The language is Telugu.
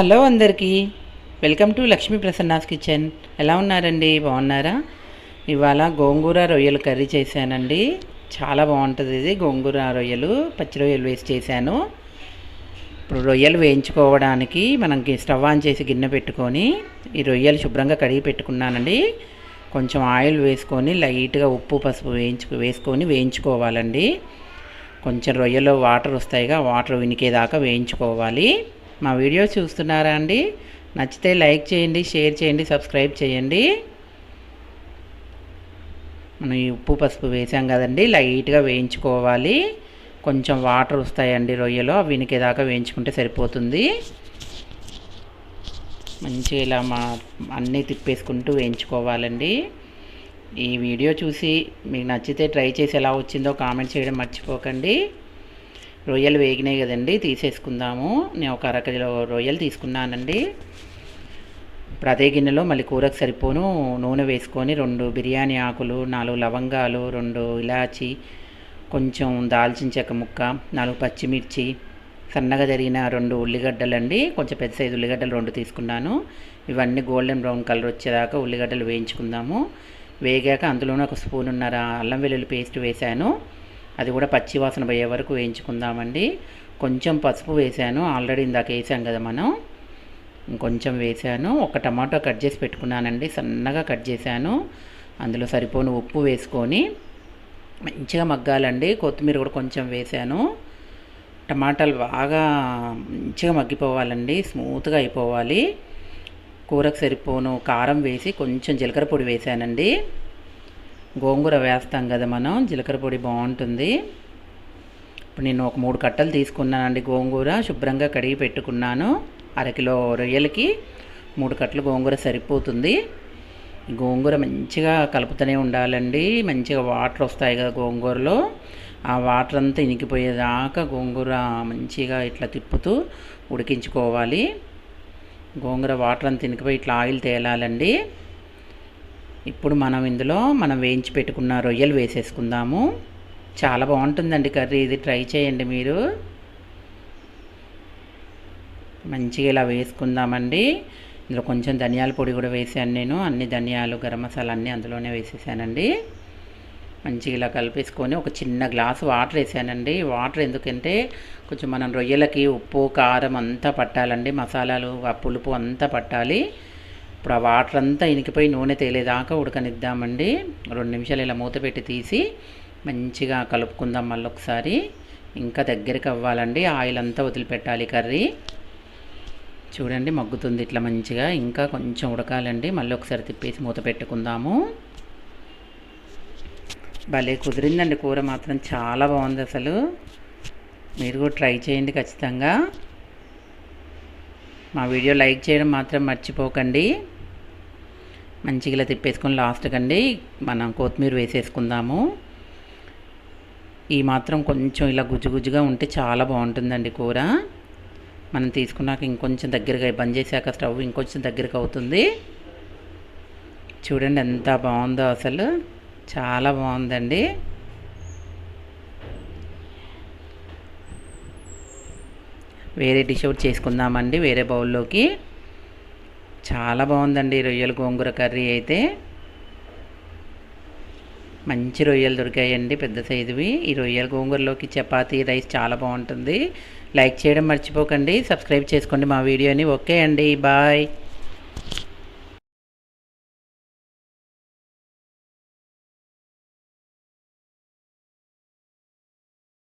హలో అందరికీ welcome to Lakshmi Prasanna's kitchen. ఎలా ఉన్నారండి? బాగున్నారా? ఇవాళ గోంగూర రొయ్యలు కర్రీ చేశానండి. చాలా బాగుంటుంది ఇది. గోంగూర రొయ్యలు పచ్చి రొయ్యలు వేసి చేశాను. ఇప్పుడు రొయ్యలు వేయించుకోవడానికి మనకి స్టవ్ ఆన్ చేసి గిన్నె పెట్టుకొని ఈ రొయ్యలు శుభ్రంగా కడిగి పెట్టుకున్నానండి. కొంచెం ఆయిల్ వేసుకొని లైట్గా ఉప్పు పసుపు వేసుకొని వేయించుకోవాలండి. కొంచెం రొయ్యలో వాటర్ వస్తాయిగా, వాటర్ వినికేదాకా వేయించుకోవాలి. మా వీడియో చూస్తున్నారా అండి? నచ్చితే లైక్ చేయండి, షేర్ చేయండి, సబ్స్క్రైబ్ చేయండి. మనం ఈ ఉప్పు పసుపు వేసాం కదండి, లైట్గా వేయించుకోవాలి. కొంచెం వాటర్ వస్తాయండి రొయ్యలో, వినికేదాకా వేయించుకుంటే సరిపోతుంది. మంచిగా ఇలా అన్నీ తిప్పేసుకుంటూ వేయించుకోవాలండి. ఈ వీడియో చూసి మీకు నచ్చితే ట్రై చేసి ఎలా వచ్చిందో కామెంట్ చేయడం మర్చిపోకండి. రొయ్యలు వేగినాయి కదండి, తీసేసుకుందాము. నేను ఒక అరకిలో రొయ్యలు తీసుకున్నానండి. ఇప్పుడు అదే గిన్నెలో మళ్ళీ కూరకు సరిపోను నూనె వేసుకొని 2 బిర్యానీ ఆకులు, 4 లవంగాలు, 2 ఇలాచి, కొంచెం దాల్చిన చెక్క ముక్క, 4 పచ్చిమిర్చి, సన్నగా జరిగిన 2 ఉల్లిగడ్డలండి. కొంచెం పెద్ద సైజు ఉల్లిగడ్డలు 2 తీసుకున్నాను. ఇవన్నీ గోల్డెన్ బ్రౌన్ కలర్ వచ్చేదాకా ఉల్లిగడ్డలు వేయించుకుందాము. వేగాక అందులోనే 1 స్పూనున్నర అల్లం వెల్లుల్లి పేస్ట్ వేశాను. అది కూడా పచ్చి వాసన పోయే వరకు వేయించుకుందామండి. కొంచెం పసుపు వేసాను, ఆల్రెడీ ఇందాక వేసాం కదా మనం. ఇంకొంచెం వేసాను. 1 టమాటో కట్ చేసి పెట్టుకున్నానండి, సన్నగా కట్ చేశాను. అందులో సరిపోను ఉప్పు వేసుకొని మంచిగా మగ్గాలండి. కొత్తిమీర కూడా కొంచెం వేసాను. టమాటాలు బాగా మంచిగా మగ్గిపోవాలండి, స్మూత్గా అయిపోవాలి. కూరకు సరిపోను కారం వేసి కొంచెం జీలకర్ర పొడి వేసానండి. గోంగూర వేస్తాం కదా మనం, జీలకర్ర పొడి బాగుంటుంది. ఇప్పుడు నేను ఒక 3 కట్టలు తీసుకున్నానండి గోంగూర. శుభ్రంగా కడిగి పెట్టుకున్నాను. అరకిలో రొయ్యలకి 3 కట్టలు గోంగూర సరిపోతుంది. గోంగూర మంచిగా కలుపుతూనే ఉండాలండి. మంచిగా వాటర్ వస్తాయి కదా గోంగూరలో, ఆ వాటర్ అంతా ఇనికిపోయేదాకా గోంగూర మంచిగా ఇట్లా తిప్పుతూ ఉడికించుకోవాలి. గోంగూర వాటర్ అంతా ఇనికిపోయి ఇట్లా ఆయిల్ తేలాలండి. ఇప్పుడు ఇందులో మనం వేయించి పెట్టుకున్న రొయ్యలు వేసేసుకుందాము. చాలా బాగుంటుందండి కర్రీ ఇది, ట్రై చేయండి మీరు. మంచిగా ఇలా వేసుకుందామండి. ఇందులో కొంచెం ధనియాల పొడి కూడా వేసాను నేను. అన్ని ధనియాలు, గరం మసాలా అన్నీ అందులోనే వేసేసానండి. మంచిగా ఇలా కలిపేసుకొని ఒక చిన్న గ్లాసు వాటర్ వేసానండి. వాటర్ ఎందుకంటే కొంచెం మనం రొయ్యలకి ఉప్పు కారం అంతా పట్టాలండి, మసాలాలు ఆ పులుపు అంతా పట్టాలి. ఇప్పుడు ఆ వాటర్ అంతా ఇనికిపోయి నూనె తేలేదాకా ఉడకనిద్దామండి. 2 నిమిషాలు ఇలా మూత పెట్టి తీసి మంచిగా కలుపుకుందాం మళ్ళీ ఒకసారి. ఇంకా దగ్గరికి అవ్వాలండి, ఆయిల్ అంతా వదిలిపెట్టాలి కర్రీ. చూడండి మగ్గుతుంది ఇట్లా మంచిగా. ఇంకా కొంచెం ఉడకాలండి. మళ్ళీ ఒకసారి తిప్పేసి మూత పెట్టుకుందాము. భలే కుదిరిందండి కూర మాత్రం, చాలా బాగుంది అసలు. మీరు కూడా ట్రై చేయండి ఖచ్చితంగా. మా వీడియో లైక్ చేయడం మాత్రం మర్చిపోకండి. మంచిగా ఇలా తిప్పేసుకొని లాస్ట్కి అండి మనం కొత్తిమీర వేసేసుకుందాము. ఈ మాత్రం కొంచెం ఇలా గుజ్జుగా ఉంటే చాలా బాగుంటుందండి కూర. మనం తీసుకున్నాక ఇంకొంచెం దగ్గరగా బంద్ చేశాక స్టవ్ ఇంకొంచెం దగ్గరకు అవుతుంది. చూడండి ఎంత బాగుందో అసలు, చాలా బాగుందండి. వేరే డిష్ అవుట్ చేసుకుందామండి వేరే బౌల్లోకి. చాలా బాగుందండి రొయ్యలు గోంగూర కర్రీ అయితే. మంచి రొయ్యలు దొరికాయండి, పెద్ద సైజువి. ఈ రొయ్యల గోంగూరలోకి చపాతీ, రైస్ చాలా బాగుంటుంది. లైక్ చేయడం మర్చిపోకండి, సబ్స్క్రైబ్ చేసుకోండి మా వీడియోని. ఓకే అండి, బాయ్.